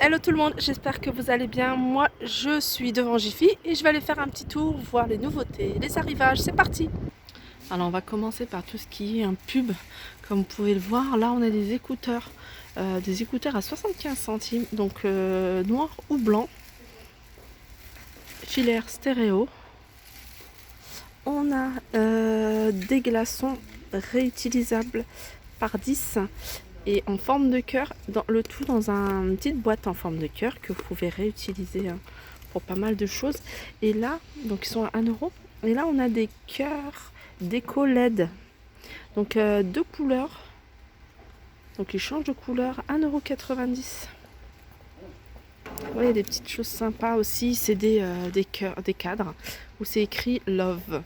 Hello tout le monde, j'espère que vous allez bien. Moi je suis devant Jiffy et je vais aller faire un petit tour, voir les nouveautés, les arrivages, c'est parti. Alors on va commencer par tout ce qui est un pub. Comme vous pouvez le voir, là on a des écouteurs à 75 centimes, donc noir ou blanc, filaire stéréo. On a des glaçons réutilisables par 10 et en forme de cœur, le tout dans une petite boîte en forme de cœur que vous pouvez réutiliser pour pas mal de choses. Et là, donc ils sont à 1 euro. Et là, on a des cœurs déco LED. Donc deux couleurs. Donc ils changent de couleur, 1,90 €. Ouais, il y a des petites choses sympas aussi. C'est des cœurs, des cadres où c'est écrit Love.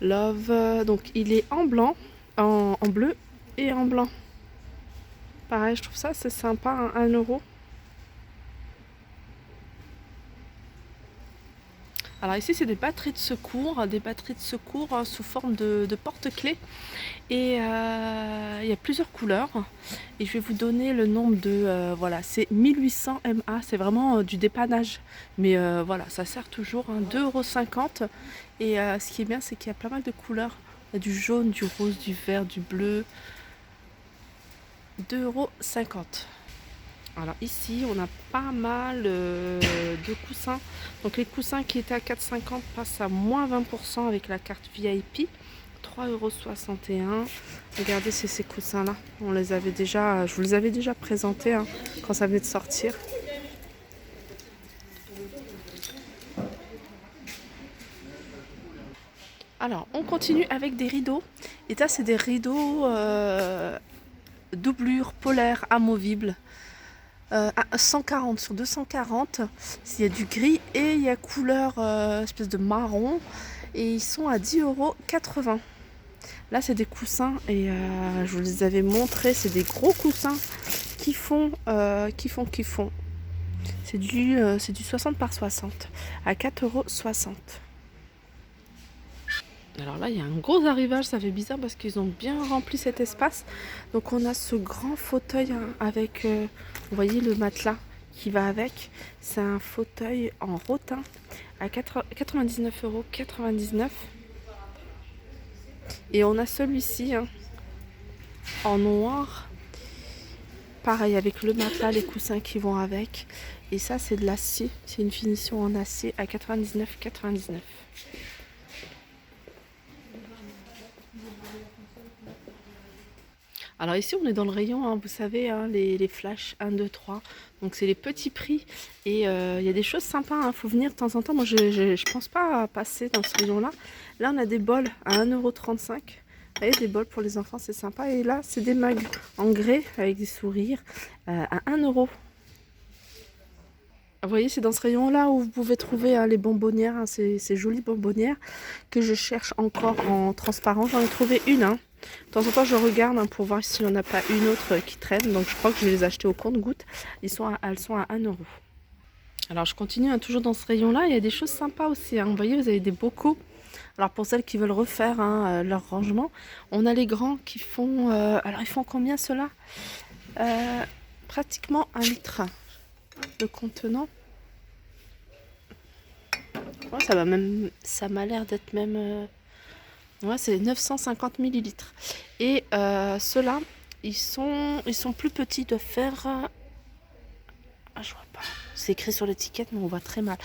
Love, donc il est en blanc, en bleu et en blanc. Pareil, je trouve ça c'est sympa, 1 €. Alors ici c'est des batteries de secours, sous forme de porte-clés. Et il y a plusieurs couleurs. Et je vais vous donner le nombre de... voilà, c'est 1800 mA, c'est vraiment du dépannage. Mais voilà, ça sert toujours, 2,50 €. Et ce qui est bien, c'est qu'il y a pas mal de couleurs. Il y a du jaune, du rose, du vert, du bleu. 2,50 €. Alors ici, on a pas mal de coussins. Donc les coussins qui étaient à 4,50 € passent à moins 20% avec la carte VIP. 3,61 €. Regardez, c'est ces coussins-là. On les avait déjà, je vous les avais déjà présentés quand ça venait de sortir. Alors, on continue avec des rideaux. Et ça, c'est des rideaux doublure polaire amovible. À 140 sur 240. Il y a du gris et il y a couleur espèce de marron. Et ils sont à 10,80 €. Là, c'est des coussins et je vous les avais montrés. C'est des gros coussins qui font. C'est du 60 par 60 à 4,60 €. Alors là, il y a un gros arrivage, ça fait bizarre parce qu'ils ont bien rempli cet espace. Donc on a ce grand fauteuil avec, vous voyez le matelas qui va avec. C'est un fauteuil en rotin à 99,99 €. Et on a celui-ci en noir. Pareil avec le matelas, les coussins qui vont avec. Et ça, c'est de l'acier. C'est une finition en acier à 99,99 €. Alors ici, on est dans le rayon, vous savez, les flash 1, 2, 3. Donc c'est les petits prix. Et il y a des choses sympas. Faut venir de temps en temps. Moi, je pense pas à passer dans ce rayon-là. Là, on a des bols à 1,35 €. Vous voyez, des bols pour les enfants, c'est sympa. Et là, c'est des mugs en grès avec des sourires à 1 €. Vous voyez, c'est dans ce rayon-là où vous pouvez trouver les bonbonnières, ces jolies bonbonnières que je cherche encore en transparent. J'en ai trouvé une. De temps en temps, je regarde pour voir s'il n'y en a pas une autre qui traîne. Donc, je crois que je vais les acheter au compte-gouttes. Elles sont à 1 €. Alors, je continue toujours dans ce rayon-là. Il y a des choses sympas aussi. Vous voyez, vous avez des bocaux. Alors, pour celles qui veulent refaire leur rangement, on a les grands qui font... alors, ils font combien ceux-là? Pratiquement 1 litre. Le contenant. Ouais, ça m'a l'air d'être même... ouais, c'est 950 millilitres. Et ceux-là, ils sont plus petits, de faire... ah, je vois pas. C'est écrit sur l'étiquette, mais on voit très mal.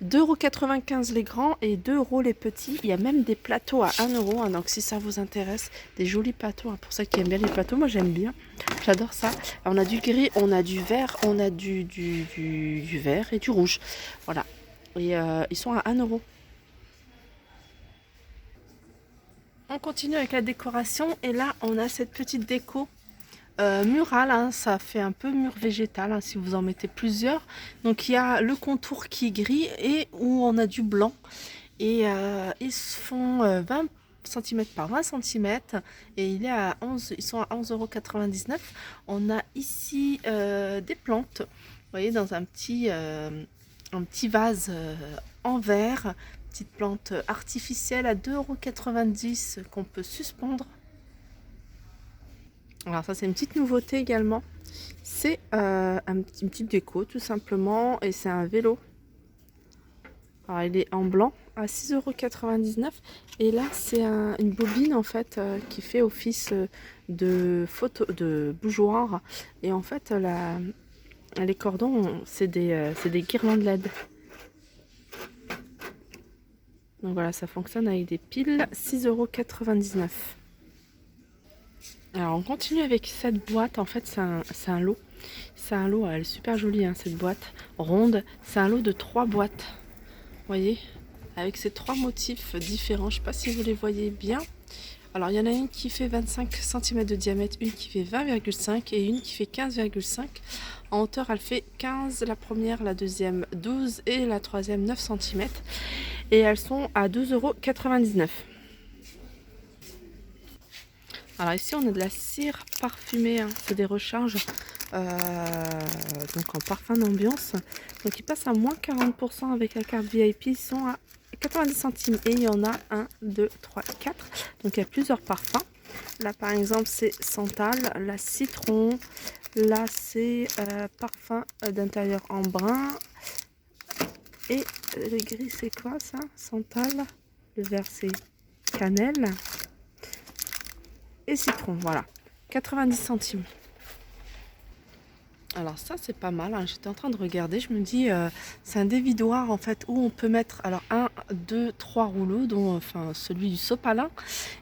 2,95 € les grands et 2 € les petits. Il y a même des plateaux à 1 €. Donc si ça vous intéresse, des jolis plateaux. Pour ceux qui aiment bien les plateaux, moi j'aime bien. J'adore ça. On a du gris, on a du vert, on a du vert et du rouge. Voilà. Et ils sont à 1 €. On continue avec la décoration. Et là, on a cette petite déco murale, ça fait un peu mur végétal si vous en mettez plusieurs. Donc il y a le contour qui est gris et où on a du blanc. Et ils se font 20 cm par 20 cm et ils sont à 11,99 €. On a ici des plantes, vous voyez, dans un petit vase en verre. Petite plante artificielle à 2,90 € qu'on peut suspendre. Alors ça, c'est une petite nouveauté également. C'est une petite déco tout simplement et c'est un vélo. Alors il est en blanc à 6,99 € et là c'est une bobine en fait qui fait office de bougeoir et en fait les cordons c'est des guirlandes LED. Donc voilà, ça fonctionne avec des piles, 6,99 €. Alors on continue avec cette boîte, en fait c'est un lot. C'est un lot, elle est super jolie hein, cette boîte ronde. C'est un lot de 3 boîtes. Vous voyez, avec ces 3 motifs différents, je ne sais pas si vous les voyez bien. Alors il y en a une qui fait 25 cm de diamètre, une qui fait 20,5 et une qui fait 15,5. En hauteur elle fait 15 la première, la deuxième 12 et la troisième 9 cm. Et elles sont à 12,99 €. Alors ici on a de la cire parfumée, hein. C'est des recharges donc en parfum d'ambiance. Donc ils passent à moins 40% avec la carte VIP, ils sont à 90 centimes et il y en a 1, 2, 3, 4. Donc il y a plusieurs parfums. Là par exemple c'est santal, la citron, là c'est parfum d'intérieur en brun. Et le gris c'est quoi ça? Santal, le vert c'est cannelle. Et citron, voilà, 90 centimes. Alors ça c'est pas mal, hein. J'étais en train de regarder, je me dis c'est un dévidoir en fait où on peut mettre alors 1, 2, 3 rouleaux, dont enfin celui du sopalin.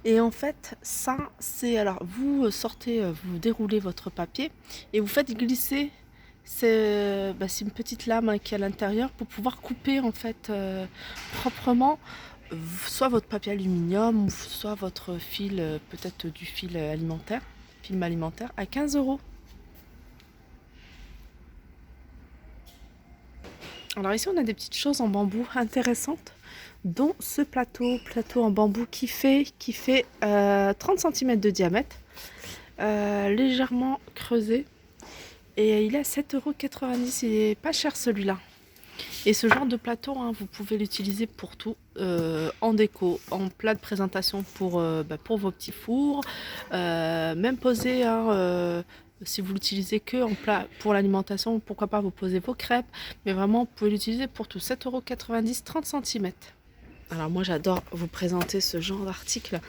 Et en fait ça c'est, alors vous sortez, vous déroulez votre papier et vous faites glisser, c'est une petite lame hein, qui est à l'intérieur pour pouvoir couper en fait proprement soit votre papier aluminium, soit votre fil, peut-être du fil alimentaire, film alimentaire, à 15 €. Alors ici on a des petites choses en bambou intéressantes, dont ce plateau en bambou qui fait 30 cm de diamètre, légèrement creusé, et il est à 7,90 €. Il est pas cher celui-là. Et ce genre de plateau, hein, vous pouvez l'utiliser pour tout, en déco, en plat de présentation pour vos petits fours, même posé, hein, si vous l'utilisez que en plat pour l'alimentation, pourquoi pas vous posez vos crêpes, mais vraiment vous pouvez l'utiliser pour tout. 7,90 €, 30 cm. Alors moi j'adore vous présenter ce genre d'article,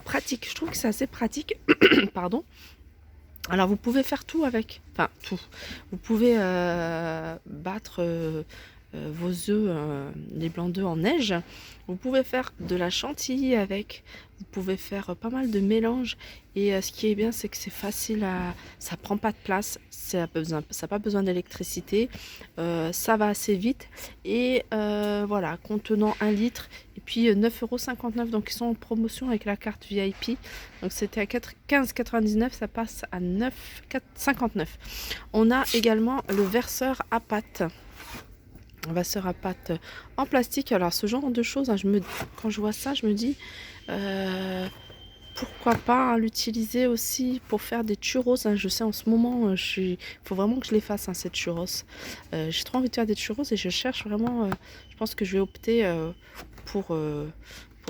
pratique. Je trouve que c'est assez pratique, pardon. Alors vous pouvez faire tout avec, enfin tout. Vous pouvez battre vos œufs, les blancs d'œufs en neige. Vous pouvez faire de la chantilly avec. Vous pouvez faire pas mal de mélanges. Et ce qui est bien, c'est que c'est facile à, ça prend pas de place. Ça n'a pas besoin d'électricité. Ça va assez vite. Et voilà, contenant 1 litre. Et puis 9,59 €. Donc ils sont en promotion avec la carte VIP. Donc c'était à 15,99 €, ça passe à 9,59 €. On a également le verseur à pâte. Un verseur à pâte en plastique. Alors ce genre de choses, hein, quand je vois ça, je me dis pourquoi pas hein, l'utiliser aussi pour faire des churros. Hein. Je sais en ce moment, il faut vraiment que je les fasse, hein, cette churros. J'ai trop envie de faire des churros et je cherche vraiment. Je pense que je vais opter pour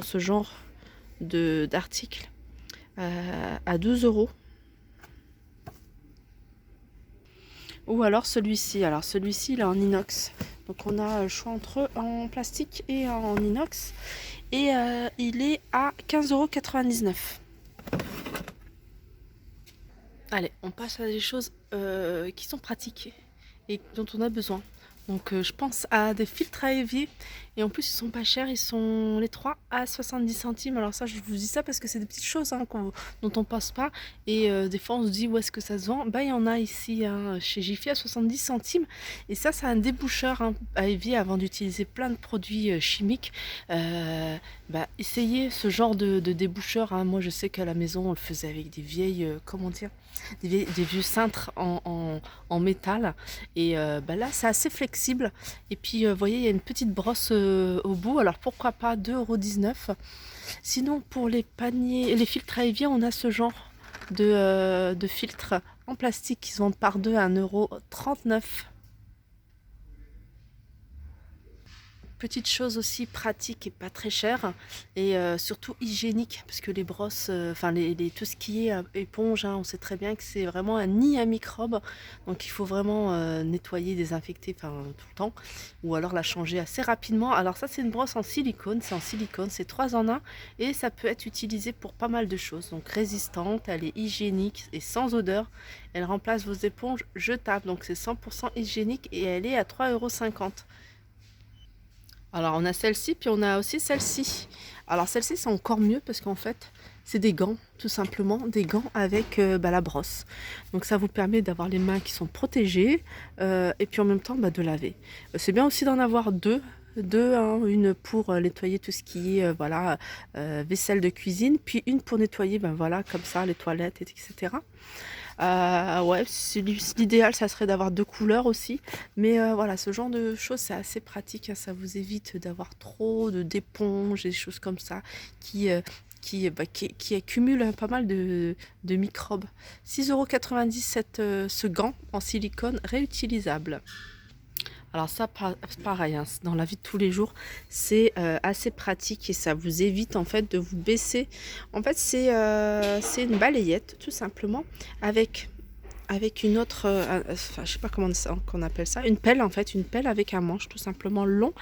ce genre d'article à 12 €. Ou alors celui-ci. Alors celui-ci, il est en inox. Donc on a le choix entre en plastique et en inox. Et il est à 15,99 €. Allez, on passe à des choses qui sont pratiques et dont on a besoin. Donc je pense à des filtres à évier. Et en plus ils sont pas chers, ils sont les 3 à 70 centimes. Alors ça, je vous dis ça parce que c'est des petites choses hein, dont on passe pas. Et des fois on se dit où est-ce que ça se vend. Bah il y en a ici hein, chez Jiffy à 70 centimes. Et ça c'est un déboucheur hein, à évier avant d'utiliser plein de produits chimiques. Essayez ce genre de déboucheur hein. Moi je sais qu'à la maison on le faisait avec des vieilles, comment dire, des vieux cintres en métal. Et là c'est assez flexible. Et puis vous voyez il y a une petite brosse au bout, alors pourquoi pas 2,19 €. Sinon pour les paniers, les filtres à évier, on a ce genre de filtres en plastique qui se vendent par deux à 1,39 €. Petite chose aussi pratique et pas très chère et surtout hygiénique parce que les brosses, enfin tout ce qui est éponge, hein, on sait très bien que c'est vraiment un nid à microbes, donc il faut vraiment nettoyer, désinfecter tout le temps ou alors la changer assez rapidement. Alors ça c'est une brosse en silicone, c'est 3 en 1 et ça peut être utilisé pour pas mal de choses. Donc résistante, elle est hygiénique et sans odeur, elle remplace vos éponges jetables, donc c'est 100% hygiénique et elle est à 3,50 €. Alors on a celle-ci, puis on a aussi celle-ci. Alors celle-ci c'est encore mieux parce qu'en fait c'est des gants, tout simplement, des gants avec la brosse. Donc ça vous permet d'avoir les mains qui sont protégées et puis en même temps de laver. C'est bien aussi d'en avoir deux, hein, une pour nettoyer tout ce qui est vaisselle de cuisine, puis une pour nettoyer voilà comme ça les toilettes, etc. Ouais, l'idéal, ça serait d'avoir 2 couleurs aussi. Mais voilà, ce genre de choses, c'est assez pratique, hein. Ça vous évite d'avoir trop d'éponges et des choses comme ça qui, qui accumulent pas mal de microbes. 6,90 € ce gant en silicone réutilisable. Alors ça, pareil, hein, dans la vie de tous les jours, c'est assez pratique et ça vous évite en fait de vous baisser. En fait, c'est une balayette tout simplement avec une autre, enfin, je sais pas comment qu'on appelle ça, une pelle en fait, une pelle avec un manche tout simplement long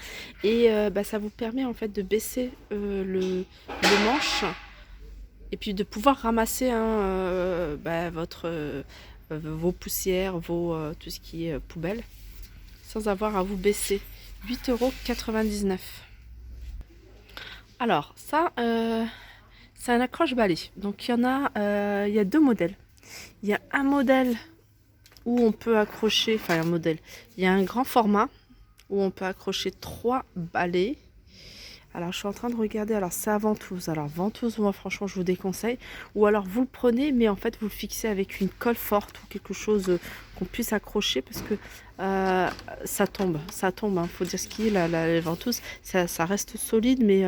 et ça vous permet en fait de baisser le manche et puis de pouvoir ramasser hein, vos poussières, tout ce qui est poubelle sans avoir à vous baisser. 8,99 €. Alors ça, c'est un accroche-balai. Donc il y a 2 modèles. Il y a un modèle où on peut accrocher, enfin un modèle, il y a un grand format où on peut accrocher 3 balais. Alors je suis en train de regarder, alors c'est à ventouse. Alors ventouse, moi franchement je vous déconseille. Ou alors vous le prenez mais en fait vous le fixez avec une colle forte ou quelque chose qu'on puisse accrocher parce que ça tombe, hein. Faut dire ce qui est, la ventouse, ça reste solide mais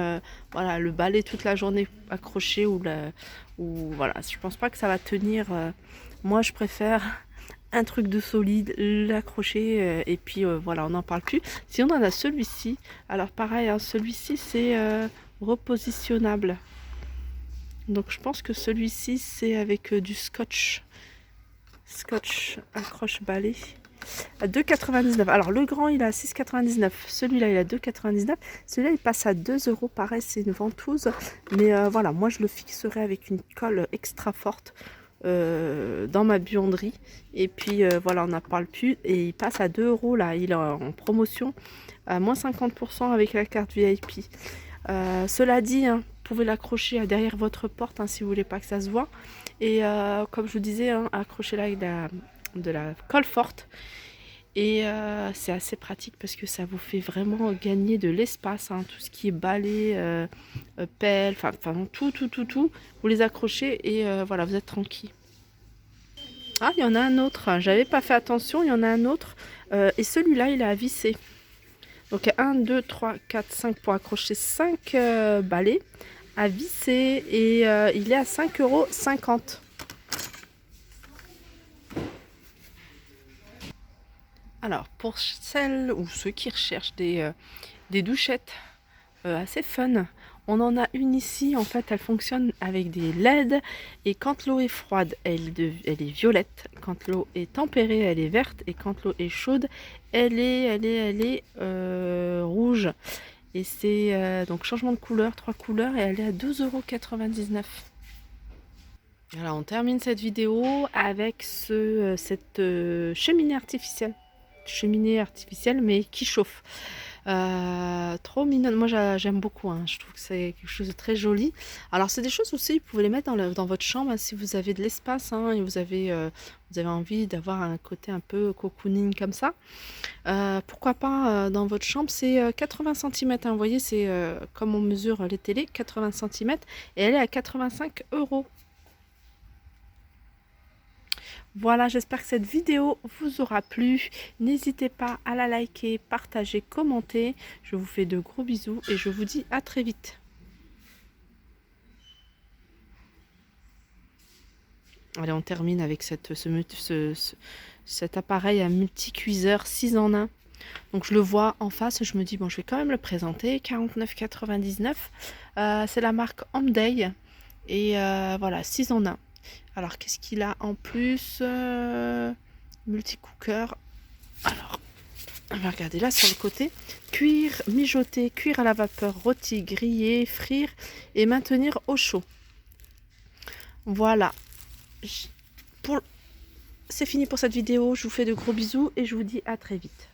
voilà, le balai toute la journée accroché ou voilà, je pense pas que ça va tenir. Moi je préfère un truc de solide, l'accrocher et puis voilà, on n'en parle plus. Sinon on a celui-ci. Alors pareil, hein, celui-ci c'est repositionnable. Donc je pense que celui-ci c'est avec du scotch. Scotch accroche balai à 2,99 €. Alors le grand il est à 6,99 €. Celui-là il est à 2,99 €. Celui-là il passe à 2 €. Pareil, c'est une ventouse. Mais voilà, moi je le fixerai avec une colle extra forte dans ma buanderie et puis voilà, on n'en parle plus et il passe à 2 € là, il est en promotion à moins 50% avec la carte VIP. Cela dit, hein, vous pouvez l'accrocher derrière votre porte hein, si vous voulez pas que ça se voit et comme je vous disais, hein, accrochez-la avec de la colle forte et c'est assez pratique parce que ça vous fait vraiment gagner de l'espace, hein, tout ce qui est balai, pelle, enfin tout, vous les accrochez et voilà, vous êtes tranquille. Ah, il y en a un autre, hein, j'avais pas fait attention, il y en a un autre et celui-là il est à visser. Donc 1, 2, 3, 4, 5 pour accrocher 5 balais à visser et il est à 5,50 €. Alors pour celles ou ceux qui recherchent des douchettes assez fun, on en a une ici, en fait elle fonctionne avec des LED et quand l'eau est froide elle est violette, quand l'eau est tempérée elle est verte et quand l'eau est chaude elle est rouge et c'est donc changement de couleur, 3 couleurs et elle est à 2,99 €. Voilà, on termine cette vidéo avec cette cheminée artificielle mais qui chauffe. Trop mignonne, moi j'aime beaucoup, hein. Je trouve que c'est quelque chose de très joli. Alors c'est des choses aussi, vous pouvez les mettre dans votre chambre hein, si vous avez de l'espace hein, et vous avez envie d'avoir un côté un peu cocooning comme ça. Pourquoi pas dans votre chambre, c'est 80 cm, hein. Vous voyez, c'est comme on mesure les télés, 80 cm et elle est à 85 €. Voilà, j'espère que cette vidéo vous aura plu. N'hésitez pas à la liker, partager, commenter. Je vous fais de gros bisous et je vous dis à très vite. Allez, on termine avec cet appareil à multi-cuiseur 6 en 1. Donc je le vois en face, je me dis bon, je vais quand même le présenter. 49,99 €. C'est la marque Omday et voilà, 6 en 1. Alors qu'est-ce qu'il a en plus? Multi-cooker. Alors on va regarder là sur le côté. Cuire, mijoter, cuire à la vapeur, rôti, griller, frire et maintenir au chaud. Voilà. Pour... C'est fini pour cette vidéo. Je vous fais de gros bisous et je vous dis à très vite.